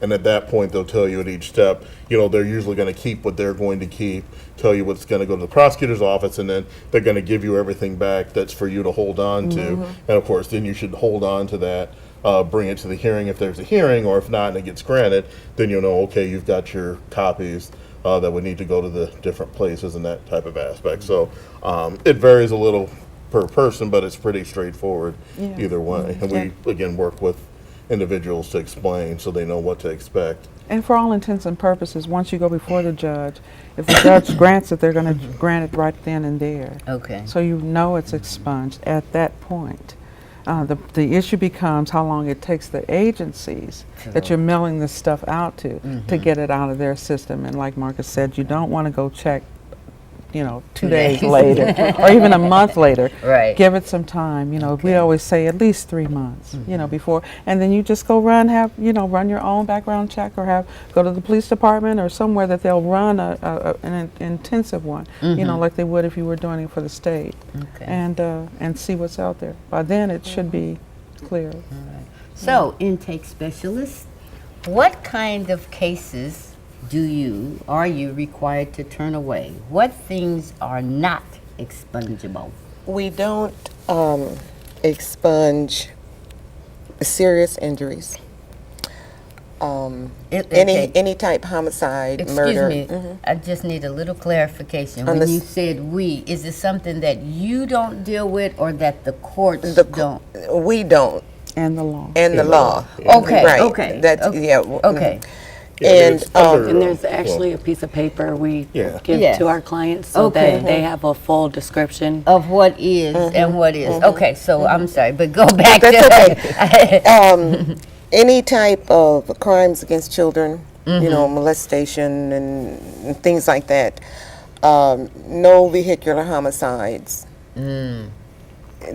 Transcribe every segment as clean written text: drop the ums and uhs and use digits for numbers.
And at that point, they'll tell you at each step, they're usually going to keep what they're going to keep, tell you what's going to go to the prosecutor's office, and then they're going to give you everything back that's for you to hold on to. And of course, then you should hold on to that, bring it to the hearing if there's a hearing, or if not and it gets granted, then you'll know, okay, you've got your copies that would need to go to the different places and that type of aspect. So it varies a little per person, but it's pretty straightforward either way. And we, again, work with individuals to explain so they know what to expect. And for all intents and purposes, once you go before the judge, if the judge grants it, they're going to grant it right then and there. Okay. So you know it's expunged at that point. The issue becomes how long it takes the agencies that you're mailing this stuff out to get it out of their system. And like Marcus said, you don't want to go check 2 days later or even a month later. Right. Give it some time. We always say at least 3 months, before. And then you just go run your own background check, or go to the police department or somewhere that they'll run an intensive one, like they would if you were doing it for the state. Okay. And see what's out there. By then it should be clear. All right. So, intake specialist, what kind of cases are you required to turn away? What things are not expungible? We don't expunge serious injuries. Any type homicide, murder. Excuse me, I just need a little clarification. When you said we, is it something that you don't deal with or that the courts don't? We don't. And the law. And the law. Okay, Right. okay. That's, Okay. And And there's actually a piece of paper we give to our clients so that they have a full description Of what is and what is. Okay, so I'm sorry, but go back That's to any type of crimes against children, molestation and things like that. No vehicular homicides, and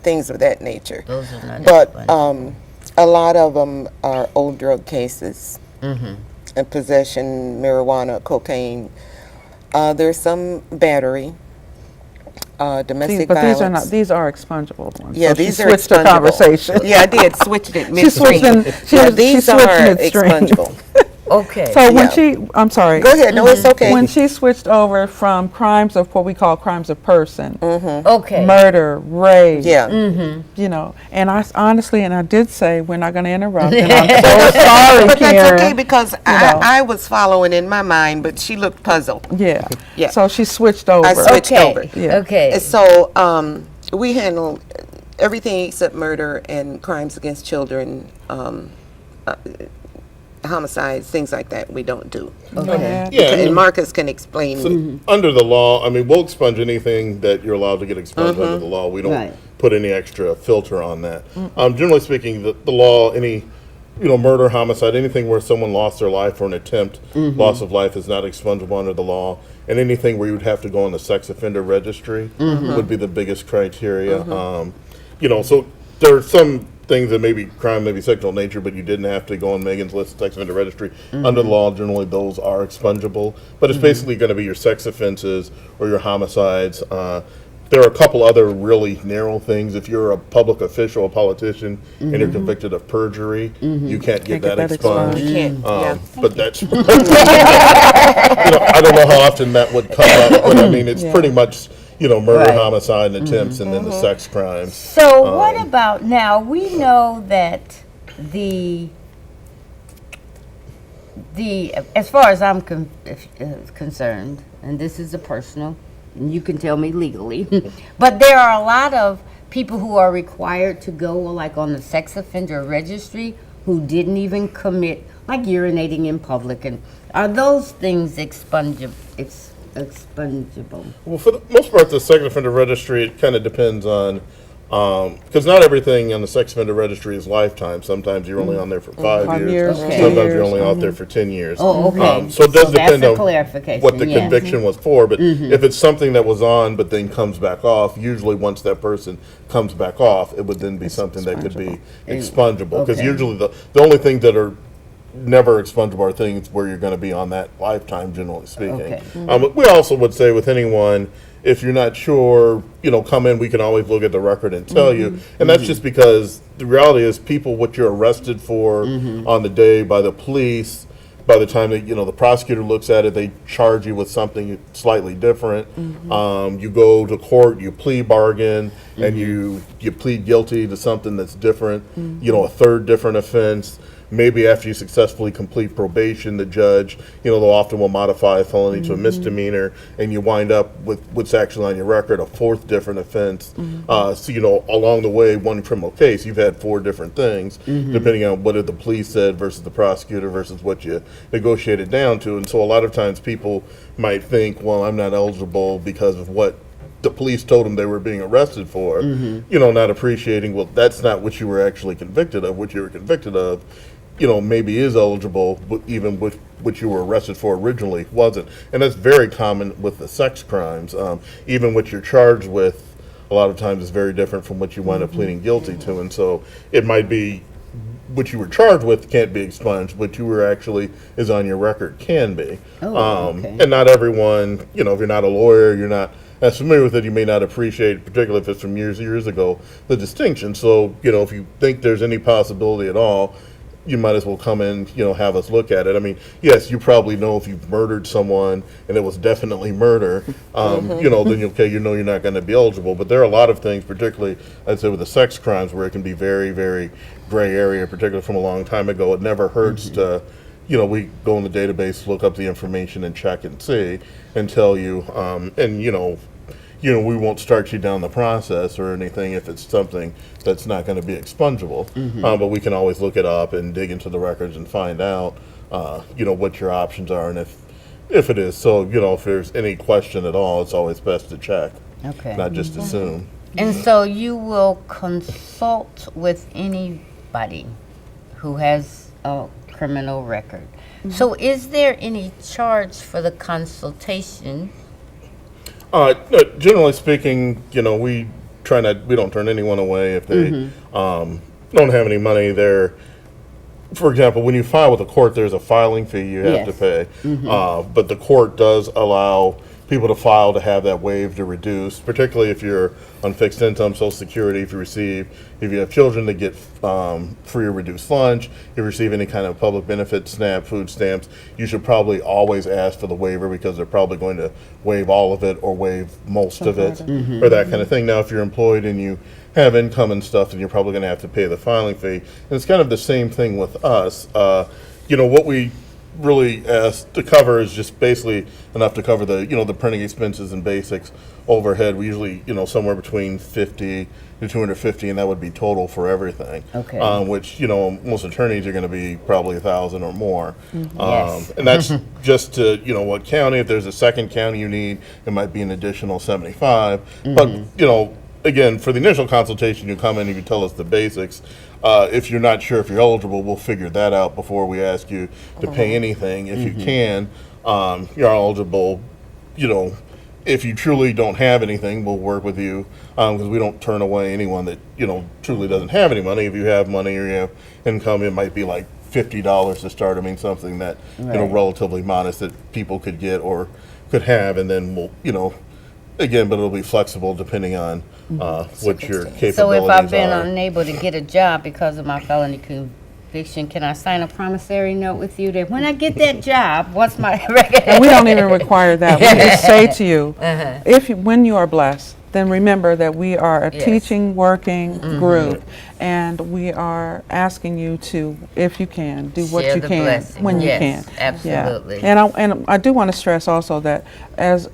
things of that nature. Those are not But expungible. a lot of them are old drug cases. And possession, marijuana, cocaine. There's some battery, domestic violence. These are expungible ones. Yeah, So these she are switched the expungible. conversation. Yeah, I did. Switched it She switched midstream. These switched are midstream. expungible. Okay. So when Yeah. I'm sorry. Go ahead. No, it's okay. When she switched over from crimes of what we call crimes of person, Okay. murder, rape, Yeah. and I did say we're not going to interrupt. And I'm so sorry, But Karen. that's okay because know. I was following in my mind, but she looked puzzled. Yeah. Yeah. So she switched over. I switched Okay. over. Yeah. Okay. And so we handle everything except murder and crimes against children, homicides, things like that. We don't do. Okay. Yeah, And Marcus can explain. under the law, we'll expunge anything that you're allowed to get expunged under the law. We don't Right. put any extra filter on that. Generally speaking, the law, any murder, homicide, anything where someone lost their life or an attempt, loss of life is not expungible under the law. And anything where you would have to go on the sex offender registry would be the biggest criteria. So there are some things that may be crime, maybe sexual nature, but you didn't have to go on Megan's list of sex offender registry. Under the law, generally those are expungible. But it's basically going to be your sex offenses or your homicides. There are a couple other really narrow things. If you're a public official, a politician, and you're convicted of perjury, you can't get that expunged. You can't. But that's, I don't know how often that would come up, but it's pretty much, murder, Right. homicide, and attempts, and then the sex crimes. So what about now? We know that the as far as I'm concerned, and this is a personal, and you can tell me legally, but there are a lot of people who are required to go like on the sex offender registry who didn't even commit, like urinating in public, and are those things expungible? Well, for the most part, the sex offender registry, it kind of depends on, because not everything on the sex offender registry is lifetime. Sometimes you're only on there for 5 years. Okay. Sometimes you're only out there for 10 years. Oh, okay. So it does that's depend a on clarification, what the yes. conviction was for. But if it's something that was on but then comes back off, usually once that person comes back off, it would then be something that could be expungable. Because Okay. usually the only things that are never expungable are things where you're going to be on that lifetime, generally speaking. Okay. But we also would say with anyone, if you're not sure, come in, we can always look at the record and tell you. And that's just because the reality is people, what you're arrested for on the day by the police, by the time that, the prosecutor looks at it, they charge you with something slightly different. You go to court, you plea bargain, and you plead guilty to something that's different, a third different offense. Maybe after you successfully complete probation, the judge, they'll often will modify a felony to a misdemeanor, and you wind up with what's actually on your record, a fourth different offense. So, along the way, one criminal case, you've had 4 different things, depending on what the police said versus the prosecutor versus what you negotiated down to. And so a lot of times people might think, well, I'm not eligible because of what the police told them they were being arrested for, not appreciating, well, that's not what you were actually convicted of. What you were convicted of, maybe is eligible, but even what you were arrested for originally wasn't. And that's very common with the sex crimes. Even what you're charged with, a lot of times is very different from what you wind up pleading guilty to. And so it might be what you were charged with can't be expunged, what you were actually is on your record can be. And not everyone, if you're not a lawyer, you're not as familiar with it, you may not appreciate, particularly if it's from years ago, the distinction. So, if you think there's any possibility at all, you might as well come in, have us look at it. I mean, yes, you probably know if you've murdered someone and it was definitely murder, then you're not going to be eligible. But there are a lot of things, particularly, I'd say with the sex crimes, where it can be very, very gray area, particularly from a long time ago. It never hurts to, we go in the database, look up the information and check and see and tell you, we won't start you down the process or anything if it's something that's not going to be expungable. But we can always look it up and dig into the records and find out, what your options are and if it is. So, if there's any question at all, it's always best to check, not just assume. And so you will consult with anybody who has a criminal record. So is there any charge for the consultation? No, generally speaking, we don't turn anyone away if they don't have any money there. For example, when you file with the court, there's a filing fee you have to pay. But the court does allow people to file to have that waived or reduced, particularly if you're on fixed income, Social Security, if you have children that get free or reduced lunch, if you receive any kind of public benefit, SNAP, food stamps, you should probably always ask for the waiver because they're probably going to waive all of it or waive most of it or that kind of thing. Now, if you're employed and you have income and stuff, then you're probably going to have to pay the filing fee. And it's kind of the same thing with us. What we really asked to cover is just basically enough to cover the the printing expenses and basics overhead. We usually somewhere between 50 to 250, and that would be total for everything. Which most attorneys are going to be probably 1,000 or more. And that's just to what county. If there's a second county you need, it might be an additional 75. But again, for the initial consultation, you come in and you tell us the basics. If you're not sure if you're eligible, we'll figure that out before we ask you to pay anything. If you can, you're eligible. If you truly don't have anything, we'll work with you because we don't turn away anyone that truly doesn't have any money. If you have money or you have income, it might be like $50 to start. I mean, something that relatively modest that people could get or could have, and then we'll again, but it'll be flexible depending on what your capabilities are. So if I've been unable to get a job because of my felony conviction, can I sign a promissory note with you that when I get that job, once my record... And we don't even require that. We just say to you, when you are blessed, then remember that we are a teaching, working group, and we are asking you to, if you can, do what you can when you can. Absolutely. Yeah. And I do want to stress also that as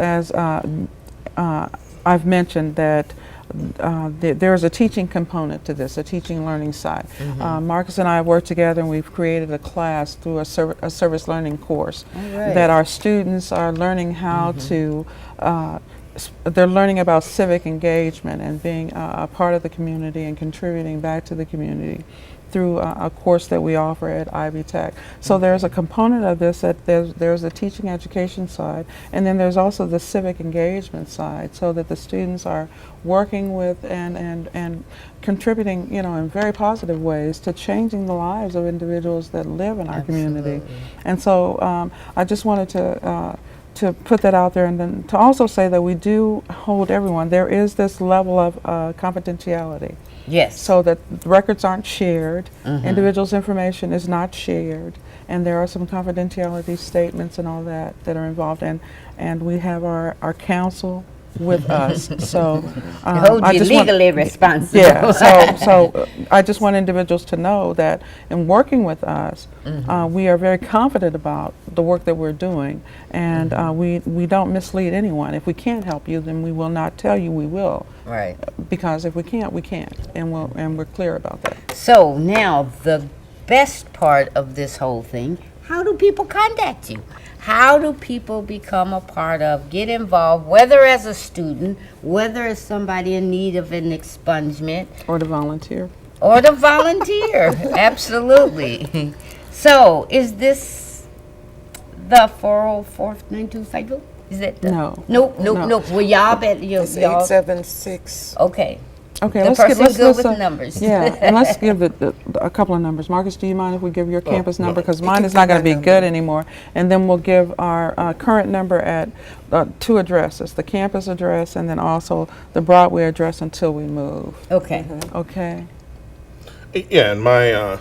I've mentioned that there's a teaching component to this, a teaching learning side. Marcus and I work together and we've created a class through a service learning course that our students are learning how to, they're learning about civic engagement and being a part of the community and contributing back to the community through a course that we offer at Ivy Tech. So there's a component of this that there's a teaching education side, and then there's also the civic engagement side, so that the students are working with and contributing, in very positive ways to changing the lives of individuals that live in our community. And so I just wanted to put that out there, and then to also say that we do hold everyone. There is this level of confidentiality. Yes. So that records aren't shared, individuals' information is not shared, and there are some confidentiality statements and all that are involved. And we have our counsel with us. So hold you legally responsible. Yeah. So I just want individuals to know that in working with us, we are very confident about the work that we're doing, and we don't mislead anyone. If we can't help you, then we will not tell you we will. Right. Because if we can't, we can't, and we're clear about that. So now the best part of this whole thing: how do people contact you? How do people become a part of, get involved, whether as a student, whether as somebody in need of an expungement? Or to volunteer. Or to volunteer, absolutely. So, is this the 404-9252? Is that the? No. Nope. Well, y'all bet It's y'all. 876. Okay. Okay, The let's person let's good with numbers. Yeah, and let's give a couple of numbers. Marcus, do you mind if we give your campus number? Because You mine can is not give going to my be number. good anymore. And then we'll give our current number at 2 addresses: the campus address and then also the Broadway address until we move. Okay. Okay. Yeah, and my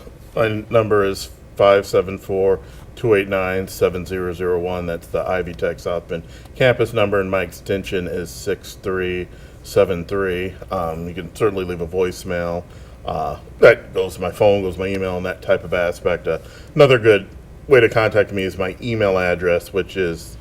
number is 574-289-7001. That's the Ivy Tech South Bend campus number, and my extension is 6373. You can certainly leave a voicemail. That goes to my phone, goes to my email, and that type of aspect. Another good way to contact me is my email address, which is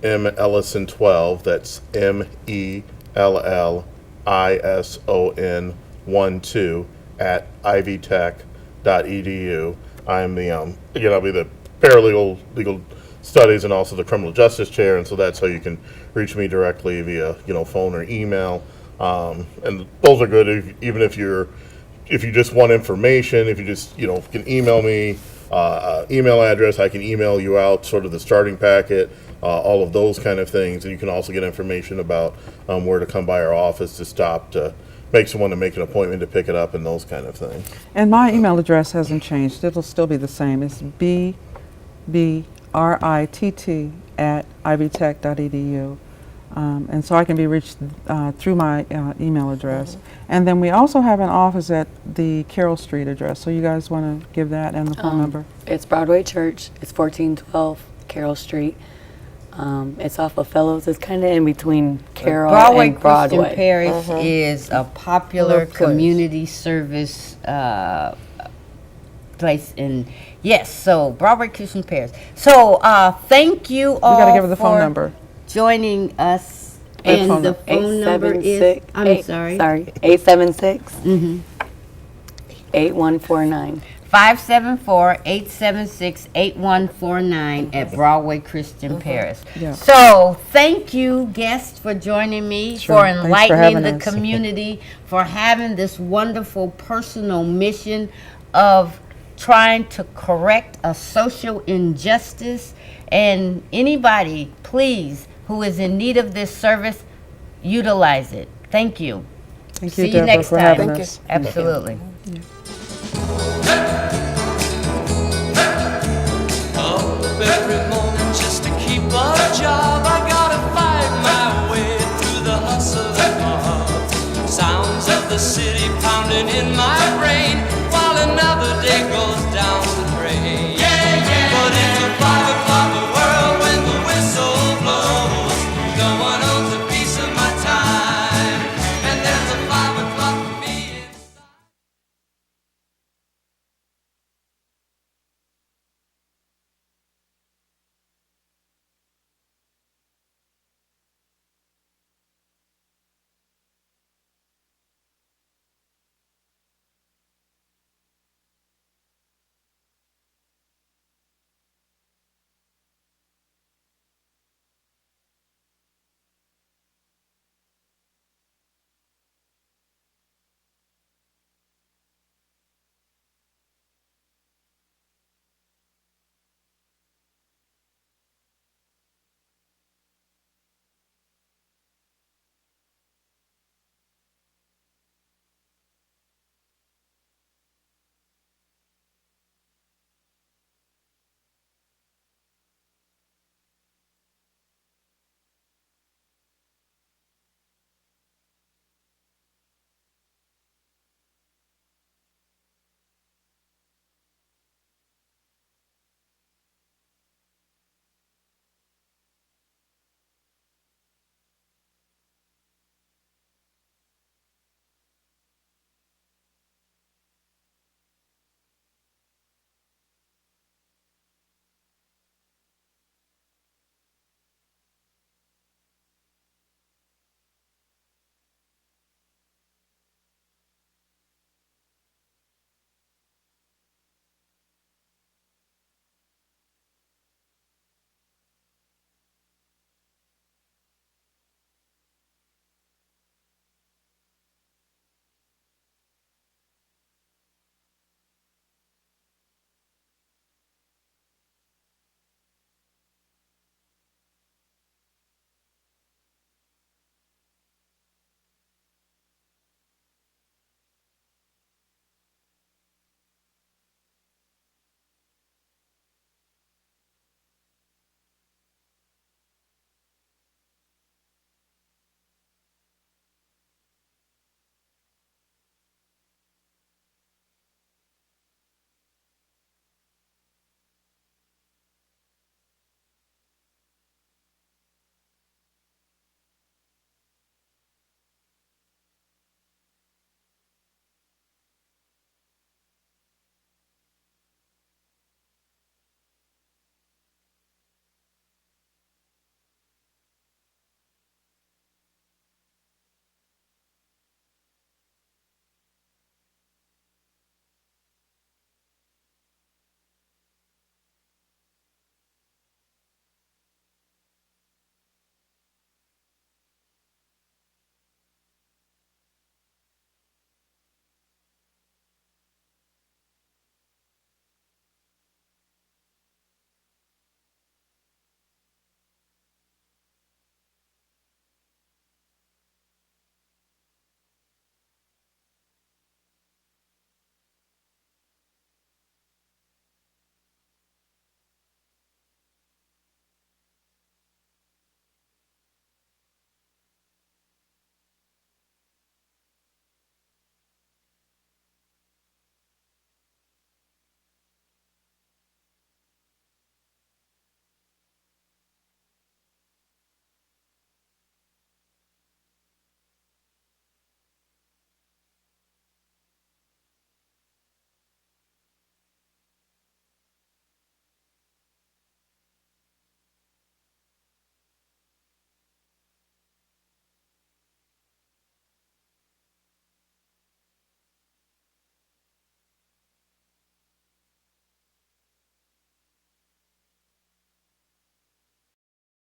mellison12. That's MELLISON12 at ivytech.edu. I'm the again, I'll be the paralegal legal studies and also the criminal justice chair, and so that's how you can reach me directly via phone or email. And those are good even if you just want information. If you just can email me, email address, I can email you out sort of the starting packet, all of those kind of things, and you can also get information about where to come by our office to stop to make someone to make an appointment to pick it up and those kind of things. And my email address hasn't changed. It'll still be the same. It's bbritt@ivytech.edu. And so I can be reached through my email address. And then we also have an office at the Carroll Street address. So you guys want to give that and the phone number? It's Broadway Church. It's 1412 Carroll Street. It's off of Fellows. It's kind of in between Carroll Broadway and Broadway. Christian Parish is a popular community service place so Broadway Christian Parish. So thank you all We got to give her the phone for number. joining us. phone And the number. phone number is, 876 8149. 574-876-8149 at Broadway Christian Parish. Yeah. So thank you, guests, for joining me, Sure. for Thanks for enlightening having the us. community, for having this wonderful personal mission of trying to correct a social injustice. And anybody, please, who is in need of this service, utilize it. Thank you. Thank See you, you Deborah, next for time. having Thank you. us. Absolutely. Up every morning.